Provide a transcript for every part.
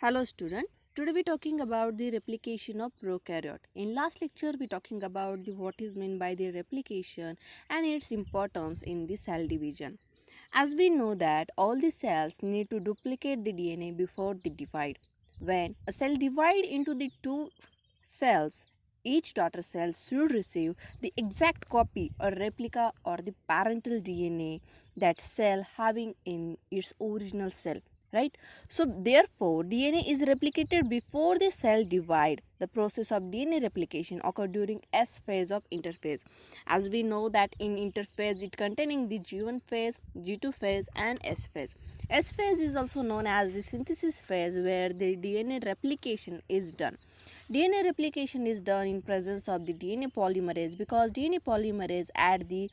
Hello student. Today we talking about the replication of prokaryote. In last lecture we talking about what is meant by the replication and its importance in the cell division. As we know that all the cells need to duplicate the DNA before they divide. When a cell divide into the two cells, each daughter cell should receive the exact copy or replica or the parental DNA that cell having in its original cell, right? So therefore DNA is replicated before the cell divide. The process of DNA replication occur during S phase of interphase. As we know that in interphase it containing the G1 phase, G2 phase and S phase. S phase is also known as the synthesis phase where the DNA replication is done. DNA replication is done in presence of the DNA polymerase because DNA polymerase add the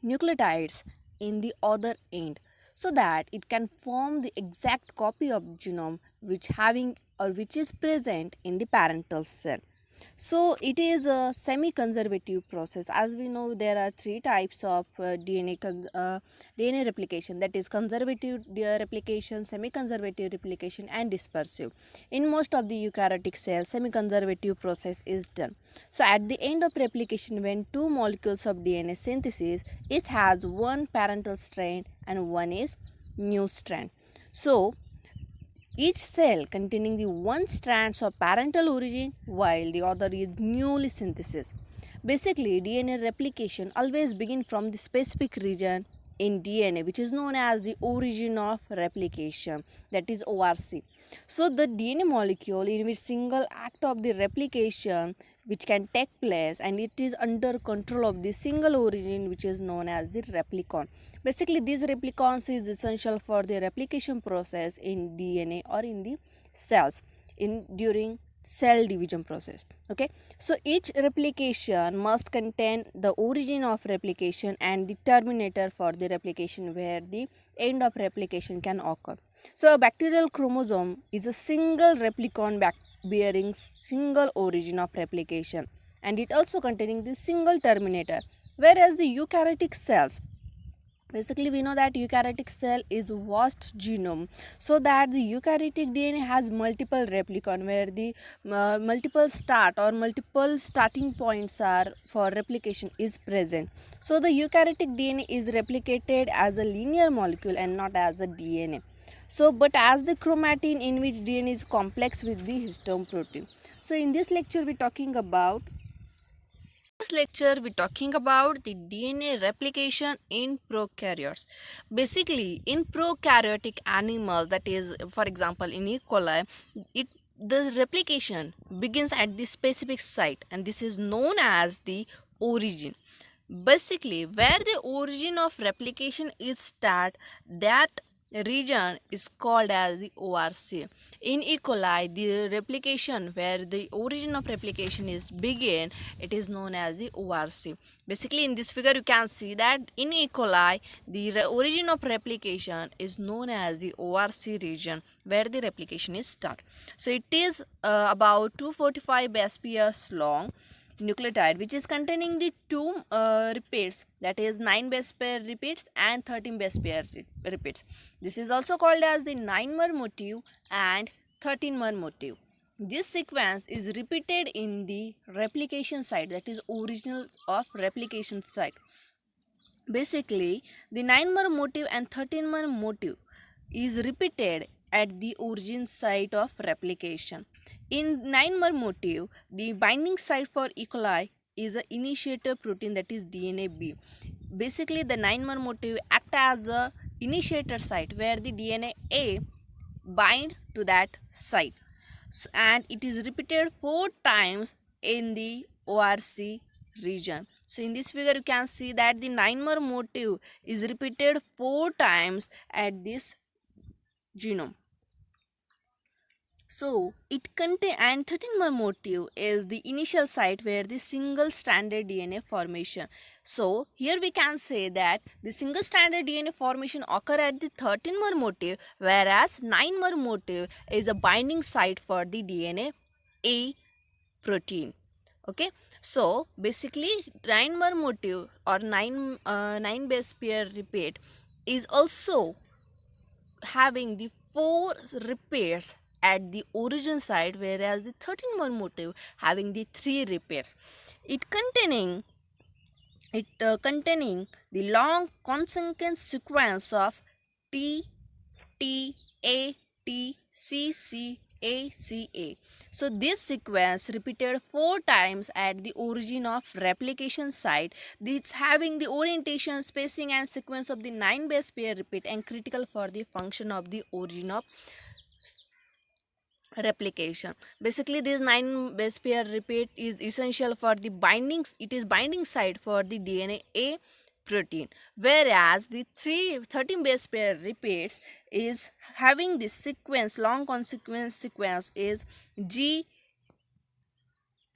nucleotides in the other end so that it can form the exact copy of genome which is present in the parental cell. So it is a semi-conservative process. As we know, there are three types of DNA replication, that is conservative replication, semi-conservative replication and dispersive. In most of the eukaryotic cells, semi-conservative process is done. So at the end of replication, when two molecules of DNA synthesis, each has one parental strand and one is new strand. So each cell containing the one strands of parental origin while the other is newly synthesis. Basically, DNA replication always begins from the specific region in DNA which is known as the origin of replication, that is ORC. So the DNA molecule in which single act of the replication which can take place and it is under control of the single origin which is known as the replicon. Basically these replicons is essential for the replication process in DNA or in the cells in during cell division process. Okay, so each replication must contain the origin of replication and the terminator for the replication where the end of replication can occur. So a bacterial chromosome is a single replicon bearing single origin of replication and it also containing the single terminator, whereas the eukaryotic cells, basically we know that eukaryotic cell is vast genome, so that the eukaryotic DNA has multiple replicon where the multiple start or multiple starting points are for replication is present. So the eukaryotic DNA is replicated as a linear molecule and not as a DNA. So but as the chromatin in which DNA is complex with the histone protein. So in this lecture we talking about the DNA replication in prokaryotes. Basically, in prokaryotic animals, that is, for example, in E. coli, the replication begins at the specific site, and this is known as the origin. Basically, where the origin of replication is start, that region is called as the ORC. In E. coli, the replication where the origin of replication is begin, it is known as the ORC. Basically, in this figure, you can see that in E. coli, the origin of replication is known as the ORC region where the replication is start. So it is about 245 base pairs long nucleotide which is containing the two repeats, that is 9 base pair repeats and 13 base pair repeats. This is also called as the 9-mer motif and 13-mer motif. This sequence is repeated in the replication site, that is original of replication site. Basically the 9-mer motif and 13-mer motif is repeated at the origin site of replication. In 9-mer motif, the binding site for E. coli is an initiator protein, that is DNA B. Basically, the 9-mer motif act as a initiator site where the DNA A bind to that site, and it is repeated 4 times in the ORC region. So in this figure you can see that the 9-mer motif is repeated 4 times at this genome. So it contain, and 13-mer motif is the initial site where the single stranded DNA formation. So here we can say that the single stranded DNA formation occur at the 13-mer motif, whereas 9-mer motif is a binding site for the DNA A protein. Okay, so basically 9-mer motif or 9 base pair repeat is also having the 4 repairs at the origin site, whereas the 13-mer motif having the 3 repairs. It containing the long consequence sequence of T T A T C C A C A. So this sequence repeated 4 times at the origin of replication site. This having the orientation, spacing and sequence of the 9 base pair repeat and critical for the function of the origin of replication. Basically this 9 base pair repeat is essential for the bindings. It is binding site for the DNA A protein, whereas the 13 base pair repeats is having the sequence, long consequence sequence is G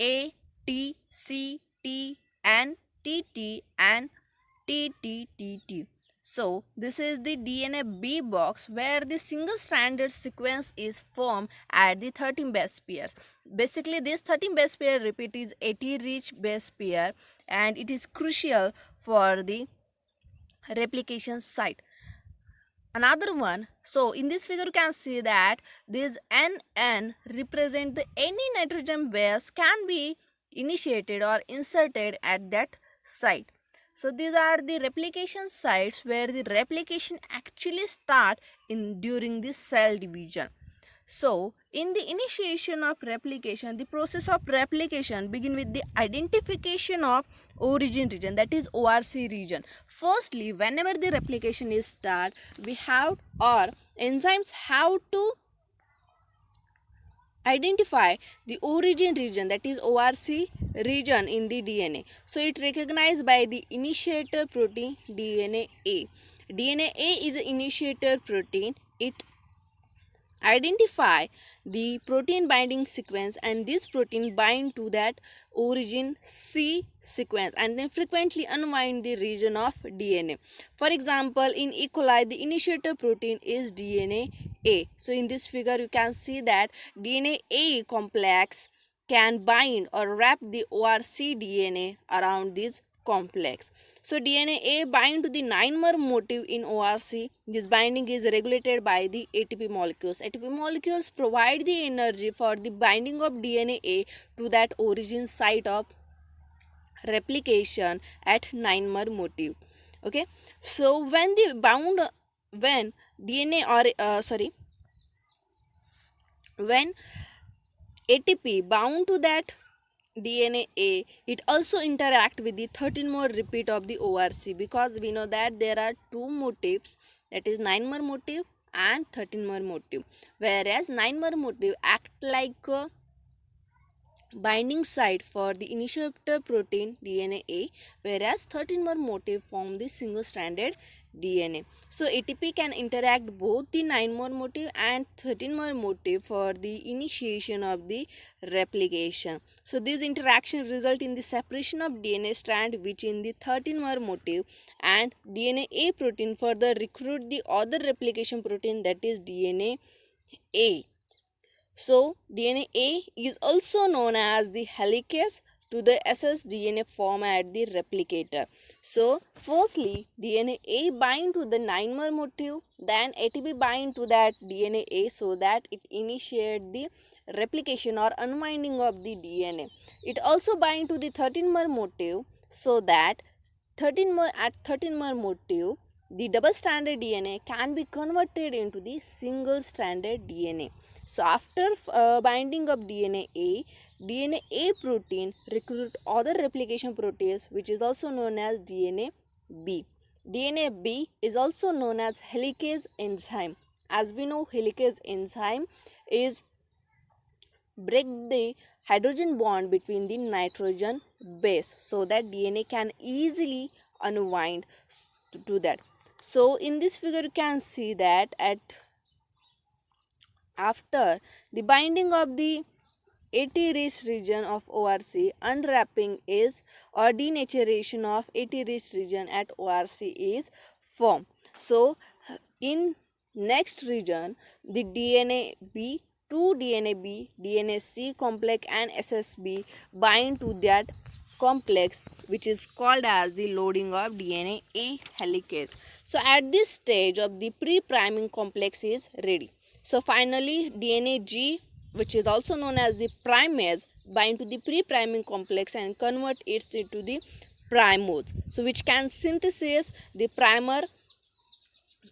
A T C T and T T and T T T T. So this is the DNA B box where the single stranded sequence is formed at the 13 base pairs. Basically this 13 base pair repeat is AT rich base pair and it is crucial for the replication site. Another one, so in this figure you can see that this NN represent the any nitrogen base can be initiated or inserted at that site. So these are the replication sites where the replication actually start in during the cell division. So in the initiation of replication, the process of replication begin with the identification of origin region, that is ORC region. Firstly, whenever the replication is start, we have or enzymes have to identify the origin region, that is ORC region in the DNA. So it recognized by the initiator protein DNA A. DNA A is an initiator protein. It identify the protein binding sequence and this protein bind to that origin C sequence and then frequently unwind the region of DNA. For example, in E. coli the initiator protein is DNA A. So in this figure you can see that DNA A complex can bind or wrap the ORC DNA around this complex. So DNA A bind to the 9-mer motif in ORC. This binding is regulated by the ATP molecules. ATP molecules provide the energy for the binding of DNA A to that origin site of replication at 9-mer motif. Okay, so when the bound when DNA or when ATP bound to that DNA A, it also interact with the 13-mer repeat of the ORC, because we know that there are two motifs, that is 9-mer motif and 13-mer motif, whereas 9-mer motif act like a binding site for the initiator protein DNA A, whereas 13-mer motif form the single stranded DNA. So ATP can interact both the 9-mer motif and 13-mer motif for the initiation of the replication. So these interactions result in the separation of DNA strand which in the 13-mer motif, and DNA A protein further recruit the other replication protein, that is DNA A. So DNA A is also known as the helicase to the ssDNA form at the replicator. So firstly DNA A bind to the 9-mer motif, then ATP bind to that DNA A so that it initiate the replication or unwinding of the DNA. It also bind to the 13-mer motif so that 13-mer motif the double-stranded DNA can be converted into the single-stranded DNA. So after binding of DNA A protein recruit other replication protease which is also known as DNA B. DNA B is also known as helicase enzyme. As we know, helicase enzyme is break the hydrogen bond between the nitrogen base so that DNA can easily unwind to that. So in this figure you can see that after the binding of the AT rich region of ORC, unwrapping is or denaturation of AT rich region at ORC is formed. So in next region the DNA B, two DNA B, DNA C complex and SSB bind to that complex which is called as the loading of DNA A helicase. So at this stage of the pre-priming complex is ready. So finally, DNA G, which is also known as the primase, bind to the pre-priming complex and convert it into the primose, so which can synthesize the primer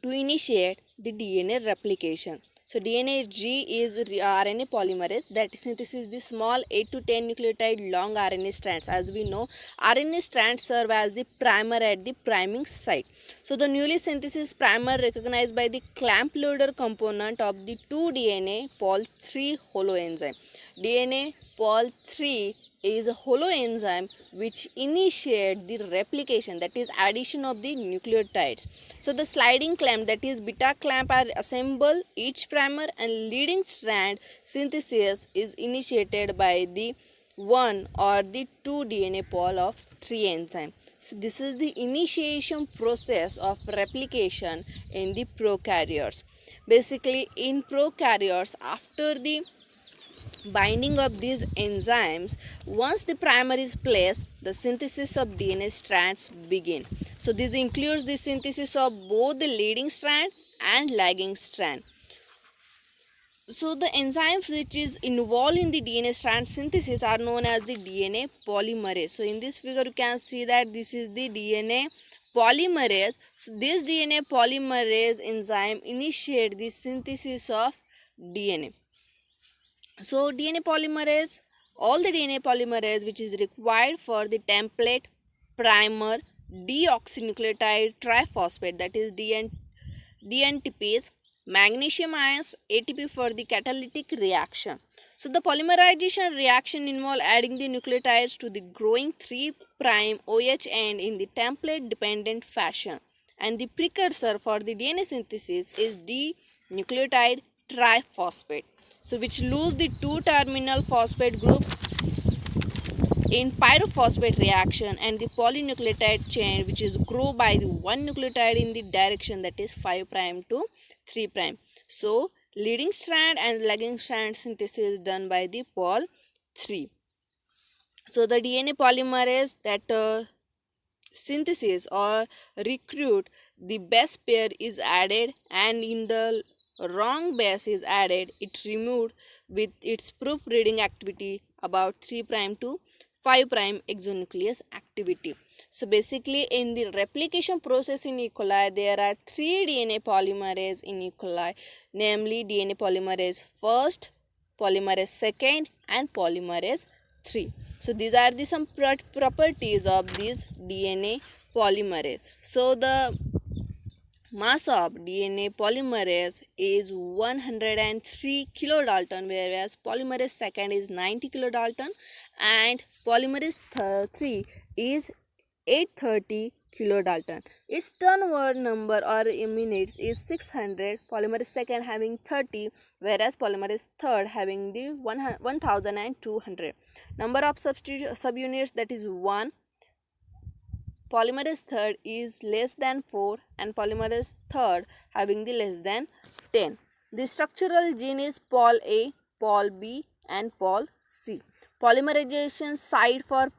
to initiate the DNA replication. So DNA G is RNA polymerase that synthesizes the small 8 to 10 nucleotide long RNA strands. As we know, RNA strands serve as the primer at the priming site. So the newly synthesized primer recognized by the clamp loader component of the 2-DNA Pol3 holoenzyme. DNA Pol3 is a holoenzyme which initiates the replication, that is addition of the nucleotides. So the sliding clamp, that is beta clamp, are assembled each primer, and leading strand synthesis is initiated by the 1 or the 2 DNA pol of 3 enzyme. So this is the initiation process of replication in the prokaryotes. Basically, in prokaryotes, after the binding of these enzymes, once the primer is placed, the synthesis of DNA strands begin. So this includes the synthesis of both the leading strand and lagging strand. So the enzymes which is involved in the DNA strand synthesis are known as the DNA polymerase. So in this figure you can see that this is the DNA polymerase. So this DNA polymerase enzyme initiate the synthesis of DNA. So DNA polymerase, all the DNA polymerase which is required for the template primer deoxynucleotide triphosphate, that is DNTPase, magnesium ions, ATP for the catalytic reaction. So the polymerization reaction involves adding the nucleotides to the growing 3' OH end in the template dependent fashion, and the precursor for the DNA synthesis is D-nucleotide triphosphate, so which lose the 2-terminal phosphate group in pyrophosphate reaction, and the polynucleotide chain which is grow by the 1 nucleotide in the direction, that is 5' to 3'. So leading strand and lagging strand synthesis is done by the pol 3. So the DNA polymerase that synthesis or recruit the base pair is added, and in the wrong base is added, it removed with its proofreading activity about 3' to 5' exonuclease activity. So basically, in the replication process in E. coli, there are 3 DNA polymerase in E. coli, namely DNA polymerase first, polymerase second, and polymerase 3. So these are the some properties of this DNA polymerase. So the mass of DNA polymerase is 103 kilodalton, whereas polymerase second is 90 kilodalton and polymerase 3 is 830 kilodalton. Its turnover number or minutes is 600, polymerase second having 30, whereas polymerase third having the 1200. Number of subunits, that is 1. Polymerase third is less than 4 and polymerase third having the less than 10. The structural gene is Pol A, Pol B and Pol C. Polymerization site for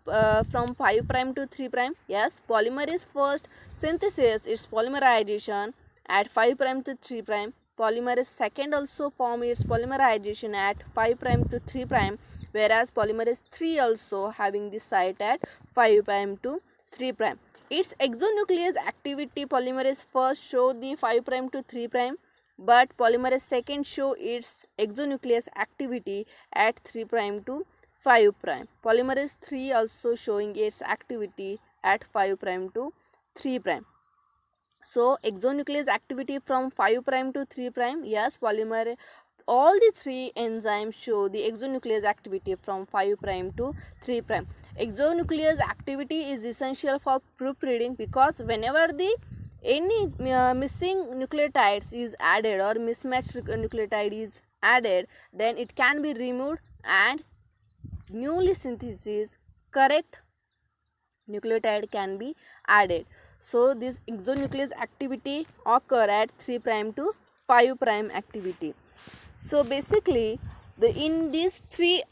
from 5' to 3'. Yes, polymerase first synthesis its polymerization at 5' to 3'. Polymerase second also form its polymerization at 5' to 3', whereas polymerase 3 also having the site at 5' to 3'. Its exonuclease activity, polymerase first show the 5' to 3', but polymerase second show its exonuclease activity at 3' to 5'. Polymerase 3 also showing its activity at 5' to 3'. So exonuclease activity from 5' to 3'. Yes, polymerase, all the 3 enzymes show the exonuclease activity from 5' to 3'. Exonuclease activity is essential for proofreading, because whenever the any missing nucleotides is added or mismatched nucleotide is added, then it can be removed and newly synthesized correct nucleotide can be added. So this exonuclease activity occur at 3' to 5' activity. So basically, these three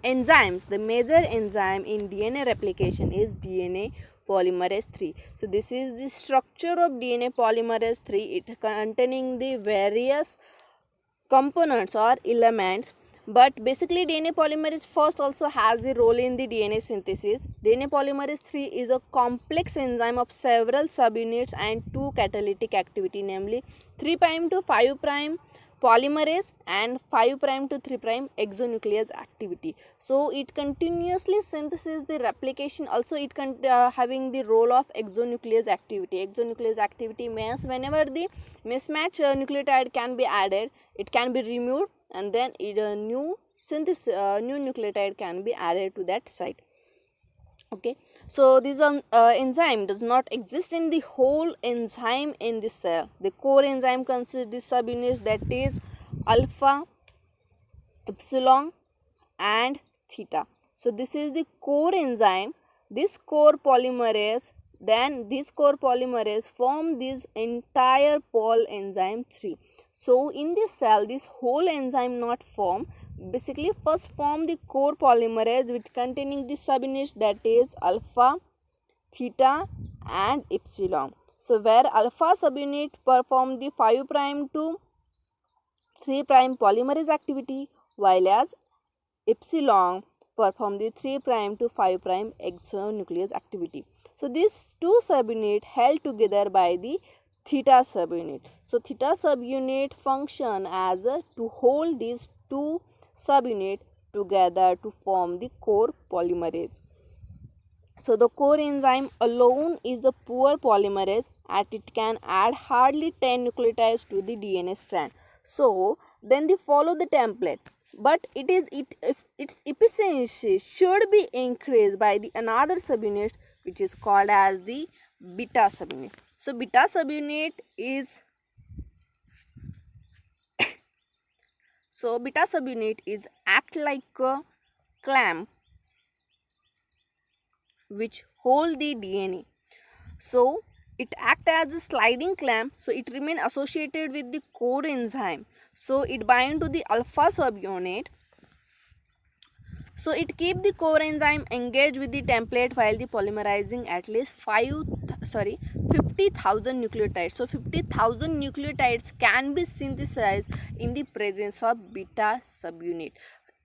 enzymes, the major enzyme in DNA replication is DNA polymerase 3. So this is the structure of DNA polymerase 3. It containing the various components or elements, but basically DNA polymerase first also has the role in the DNA synthesis. DNA polymerase 3 is a complex enzyme of several subunits and two catalytic activity, namely 3' to 5' polymerase and 5' to 3' exonuclease activity. So it continuously synthesis the replication. Also it having the role of exonuclease activity. Exonuclease activity means whenever the mismatch nucleotide can be added, it can be removed, and then a new nucleotide can be added to that site. Okay, so this enzyme does not exist in the whole enzyme in the cell. The core enzyme consists the subunits, that is alpha, epsilon and theta. So this is the core enzyme. This core polymerase form this entire pol enzyme 3. So in this cell, this whole enzyme not form. Basically first form the core polymerase, which containing the subunits, that is alpha, theta and epsilon. So where alpha subunit perform the 5' to 3' polymerase activity, while as epsilon perform the 3' to 5' exonuclease activity. So these two subunits held together by the theta subunit. So theta subunit function as to hold these two subunits together to form the core polymerase. So the core enzyme alone is the poor polymerase, and it can add hardly 10 nucleotides to the DNA strand. So then they follow the template, but its efficiency should be increased by the another subunit, which is called as the beta subunit. So beta subunit is act like a clamp which hold the DNA. So it act as a sliding clamp, so it remain associated with the core enzyme. So it bind to the alpha subunit. So it keep the core enzyme engaged with the template while the polymerizing at least 50,000 nucleotides. So 50,000 nucleotides can be synthesized in the presence of beta subunit.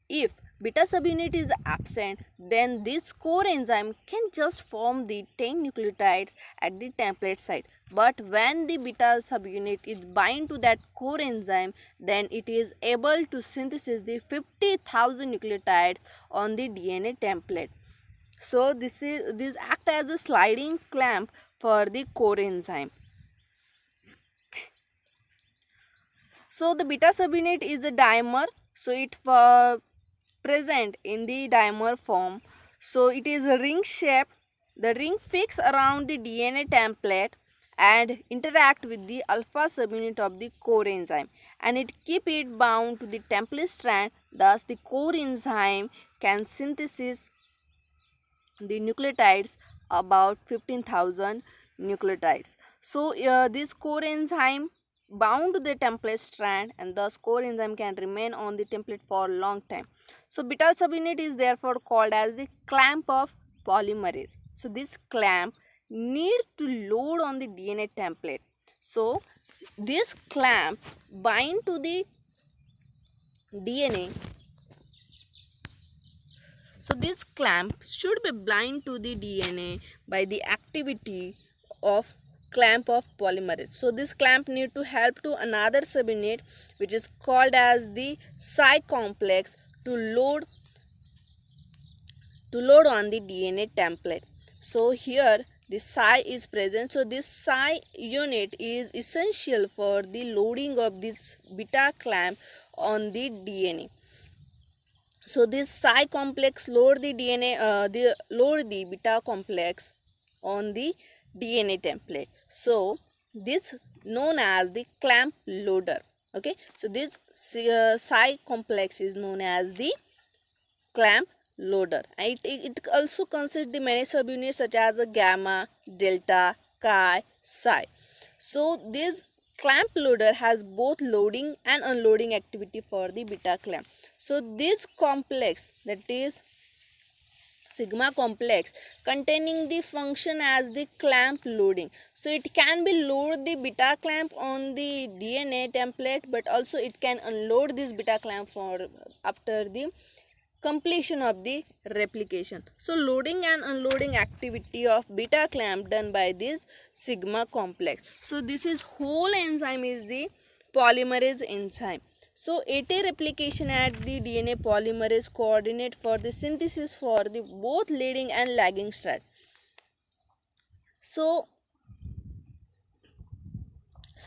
If beta subunit is absent, then this core enzyme can just form the 10 nucleotides at the template site. But when the beta subunit is bind to that core enzyme, then it is able to synthesize the 50,000 nucleotides on the DNA template. So this act as a sliding clamp for the core enzyme. So the beta subunit is a dimer. So it present in the dimer form. So it is a ring shape. The ring fix around the DNA template and interact with the alpha subunit of the core enzyme, and it keep it bound to the template strand. Thus the core enzyme can synthesize the nucleotides about 15,000 nucleotides. So this core enzyme bound to the template strand, and thus core enzyme can remain on the template for a long time. So beta subunit is therefore called as the clamp of polymerase. So this clamp need to load on the DNA template. So this clamp bind to the DNA. So this clamp should be bind to the DNA by the activity of clamp of polymerase. So this clamp need to help to another subunit, which is called as the psi complex, to load on the DNA template. So here the psi is present. So this psi unit is essential for the loading of this beta clamp on the DNA. So this psi complex load the beta complex on the DNA template. So this known as the clamp loader. Okay, so this psi complex is known as the clamp loader. It also consists the many subunits such as the gamma, delta, chi, psi. So this clamp loader has both loading and unloading activity for the beta clamp. So this complex, that is sigma complex containing the function as the clamp loading. So it can be load the beta clamp on the DNA template, but also it can unload this beta clamp for after the completion of the replication. So loading and unloading activity of beta clamp done by this sigma complex. So this is whole enzyme is the polymerase enzyme. So AT replication at the DNA polymerase coordinate for the synthesis for the both leading and lagging strand. So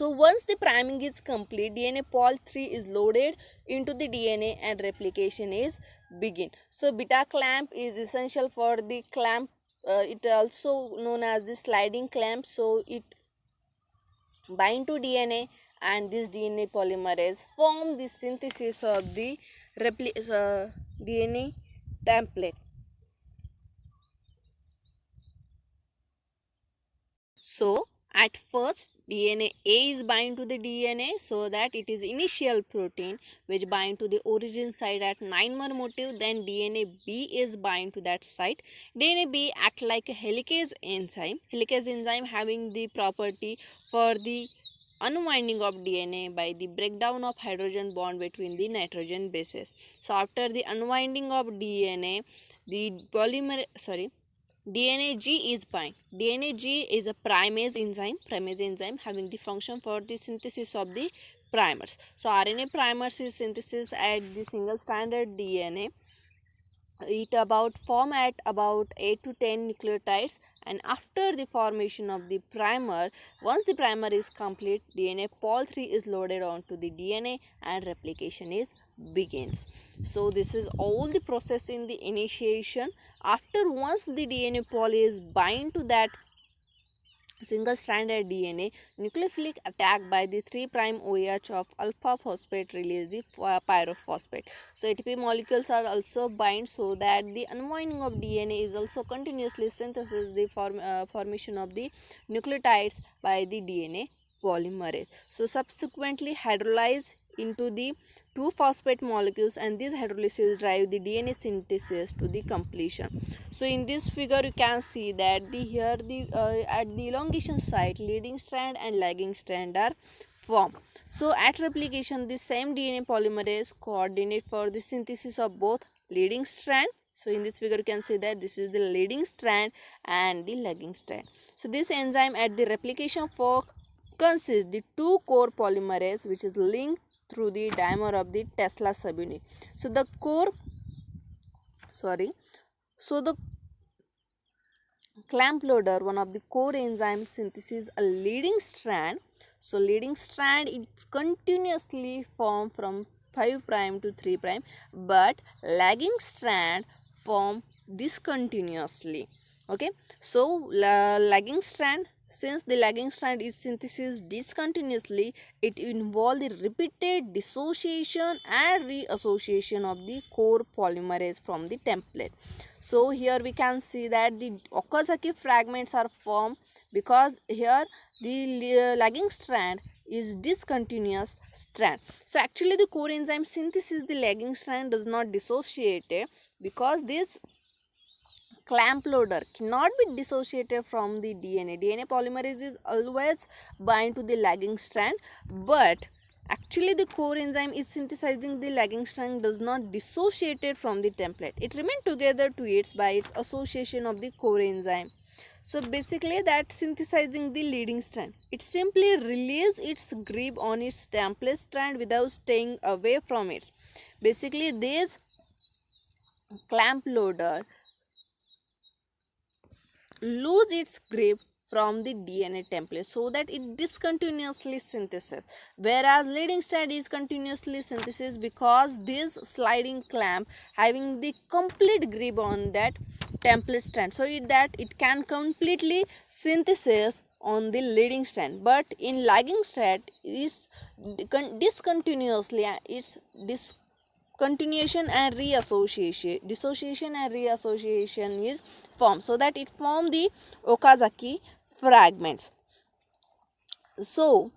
once the priming is complete, DNA pol 3 is loaded into the DNA and replication is begin. So beta clamp is essential for the clamp. It also known as the sliding clamp. So it bind to DNA and this DNA polymerase form the synthesis of the DNA template. So at first DNA A is bind to the DNA so that it is initial protein which bind to the origin site at 9-mer motif. Then DNA B is bind to that site. DNA B act like a helicase enzyme. Helicase enzyme having the property for the unwinding of DNA by the breakdown of hydrogen bond between the nitrogen bases. So after the unwinding of DNA, the DNA G is bind. DNA G is a primase enzyme having the function for the synthesis of the primers. So RNA primers is synthesis at the single stranded DNA. It form at about 8 to 10 nucleotides, and after the formation of the primer, once the primer is complete, DNA pol 3 is loaded onto the DNA and replication is begins. So this is all the process in the initiation. After once the DNA poly is bind to that single stranded DNA, nucleophilic attack by the 3' OH of alpha phosphate release the pyrophosphate. So ATP molecules are also bind so that the unwinding of DNA is also continuously synthesis the formation of the nucleotides by the DNA polymerase. So subsequently hydrolyze into the 2-phosphate molecules, and these hydrolysis drive the DNA synthesis to the completion. So in this figure you can see that at the elongation site leading strand and lagging strand are formed. So at replication the same DNA polymerase coordinate for the synthesis of both leading strand. So in this figure you can see that this is the leading strand and the lagging strand. So this enzyme at the replication fork consists the 2 core polymerase which is linked through the dimer of the Tesla subunit. So the clamp loader, one of the core enzymes, synthesis a leading strand. So leading strand is continuously formed from 5' to 3', but lagging strand form discontinuously. Okay, so lagging strand, since the lagging strand is synthesized discontinuously, it involves the repeated dissociation and reassociation of the core polymerase from the template. So here we can see that the Okazaki fragments are formed because here the lagging strand is discontinuous strand. So actually the core enzyme synthesis the lagging strand does not dissociate because this clamp loader cannot be dissociated from the DNA. DNA polymerase is always bind to the lagging strand, but actually the core enzyme is synthesizing the lagging strand does not dissociate it from the template. It remains together to its by its association of the core enzyme. So basically that synthesizing the leading strand. It simply releases its grip on its template strand without staying away from it. Basically this clamp loader lose its grip from the DNA template so that it discontinuously synthesis, whereas leading strand is continuously synthesis because this sliding clamp having the complete grip on that template strand, so it can completely synthesis on the leading strand, but in lagging strand is discontinuously continuation and dissociation and reassociation is formed so that it form the Okazaki fragments. So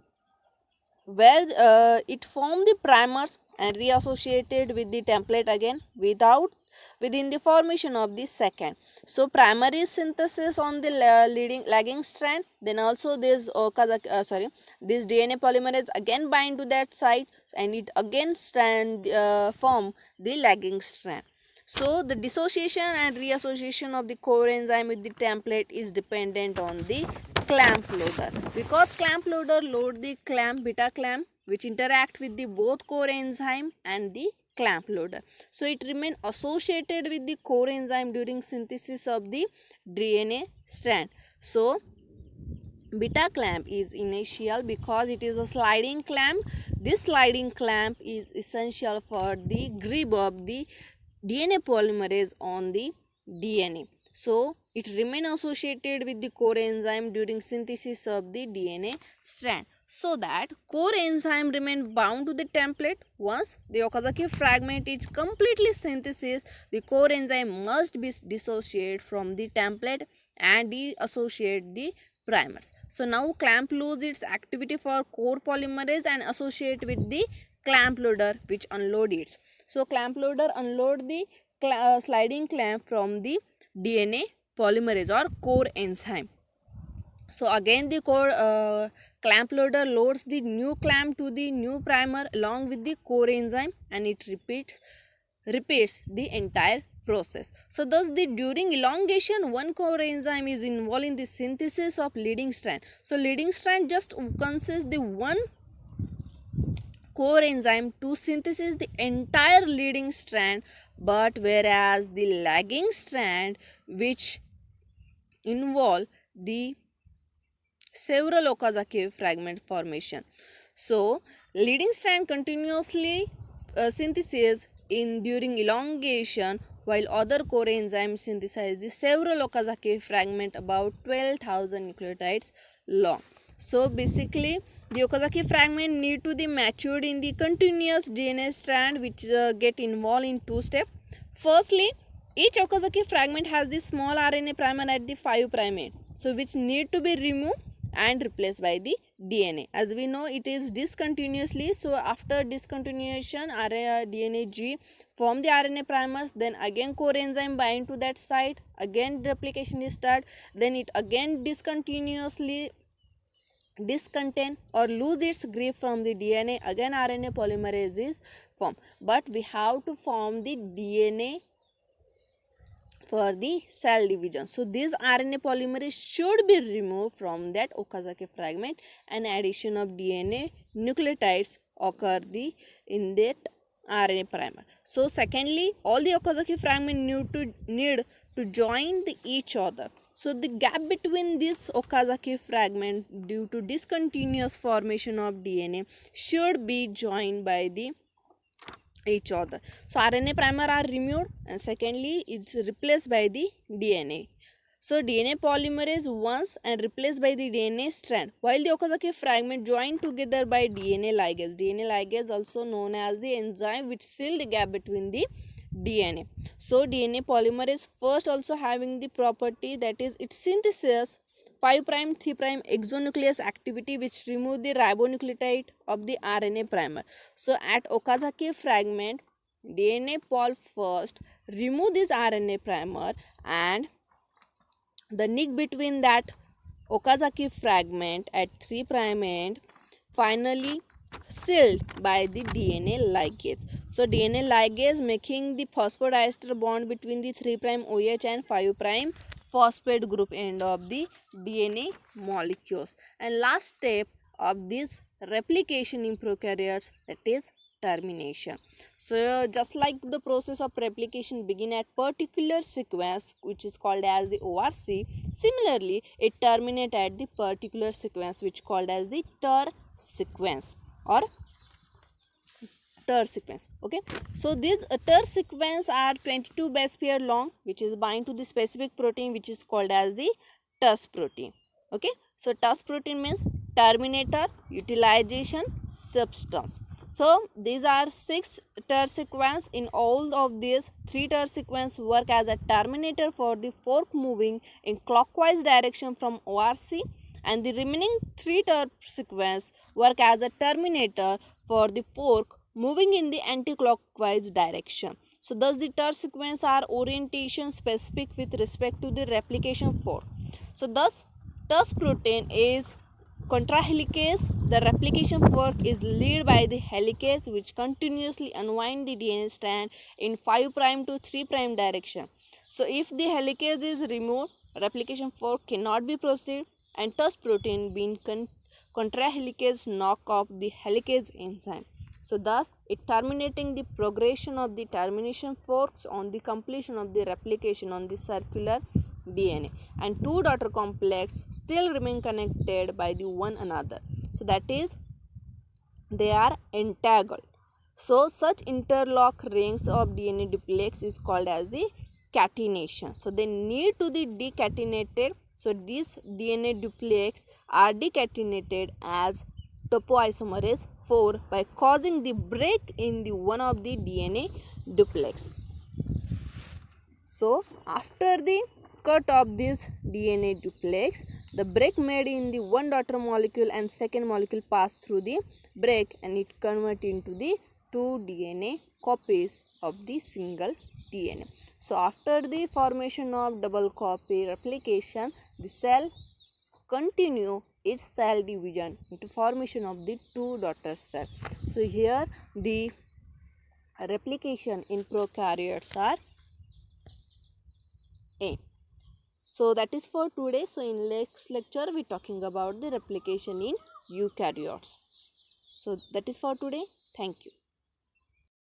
where it form the primers and reassociated with the template again without within the formation of the second. So primary synthesis on the leading lagging strand, then also this this DNA polymerase again bind to that site and it again form the lagging strand. So the dissociation and reassociation of the core enzyme with the template is dependent on the clamp loader, because clamp loader load the clamp beta clamp which interact with the both core enzyme and the clamp loader. So it remain associated with the core enzyme during synthesis of the DNA strand. So beta clamp is initial because it is a sliding clamp. This sliding clamp is essential for the grip of the DNA polymerase on the DNA. So it remain associated with the core enzyme during synthesis of the DNA strand, so that core enzyme remain bound to the template. Once the Okazaki fragment is completely synthesis, the core enzyme must be dissociated from the template and deassociate the primers. So now clamp lose its activity for core polymerase and associate with the clamp loader which unload it. So clamp loader unload the sliding clamp from the DNA polymerase or core enzyme. So again the core clamp loader loads the new clamp to the new primer along with the core enzyme and it repeats the entire process. So thus during elongation, one core enzyme is involved in the synthesis of leading strand. So leading strand just consists the one core enzyme to synthesize the entire leading strand, but whereas the lagging strand which involve the several Okazaki fragment formation. So leading strand continuously synthesis in during elongation, while other core enzymes synthesize the several Okazaki fragment about 12,000 nucleotides long. So basically the Okazaki fragment need to be matured in the continuous DNA strand which get involved in two steps. Firstly, each Okazaki fragment has the small RNA primer at the 5' end, so which need to be removed and replaced by the DNA. As we know, it is discontinuously, so after discontinuation DNA G form the RNA primers, then again core enzyme bind to that site, again replication is start, then it again discontinuously discontent or lose its grip from the DNA, again RNA polymerase is formed. But we have to form the DNA for the cell division. So this RNA polymerase should be removed from that Okazaki fragment and addition of DNA nucleotides occur in that RNA primer. So secondly, all the Okazaki fragment need to join each other. So the gap between this Okazaki fragment due to discontinuous formation of DNA should be joined by each other. So RNA primer are removed and secondly it's replaced by the DNA. So DNA polymerase once and replaced by the DNA strand, while the Okazaki fragment joined together by DNA ligase. DNA ligase also known as the enzyme which seal the gap between the DNA. So DNA polymerase first also having the property that is it synthesis 5' 3' exonuclease activity which remove the ribonucleotide of the RNA primer. So at Okazaki fragment, DNA pol first remove this RNA primer and the nick between that Okazaki fragment at 3' end finally sealed by the DNA ligase. So DNA ligase making the phosphodiester bond between the 3' OH and 5' phosphate group end of the DNA molecules. And last step of this replication in prokaryotes, that is termination. So just like the process of replication begin at particular sequence which is called as the ORC, similarly it terminate at the particular sequence which called as the ter sequence or ter sequence. Okay, so these ter sequence are 22 base pair long which is bind to the specific protein which is called as the TUS protein. Okay, so TUS protein means terminator utilization substance. So these are 6 ter sequence. In all of these 3 ter sequence work as a terminator for the fork moving in clockwise direction from ORC, and the remaining 3 ter sequence work as a terminator for the fork moving in the anti-clockwise direction. So thus the TER sequence are orientation specific with respect to the replication fork. So thus TERS protein is contrahelicase. The replication fork is led by the helicase which continuously unwind the DNA strand in 5' to 3' direction. So if the helicase is removed, replication fork cannot be proceed, and TERS protein being contrahelicase knock off the helicase enzyme. So thus it terminating the progression of the termination forks on the completion of the replication on the circular DNA, and two daughter complex still remain connected by the one another. So that is they are entangled. So such interlock rings of DNA duplex is called as the catenation. So they need to be decatenated. So these DNA duplex are decatenated as topoisomerase 4 by causing the break in the one of the DNA duplex. So after the cut of this DNA duplex, the break made in the one daughter molecule and second molecule pass through the break and it convert into the two DNA copies of the single DNA. So after the formation of double copy replication, the cell continue its cell division into formation of the two daughter cell. So here the replication in prokaryotes are end. So that is for today. So in next lecture we talking about the replication in eukaryotes. So that is for today. Thank you.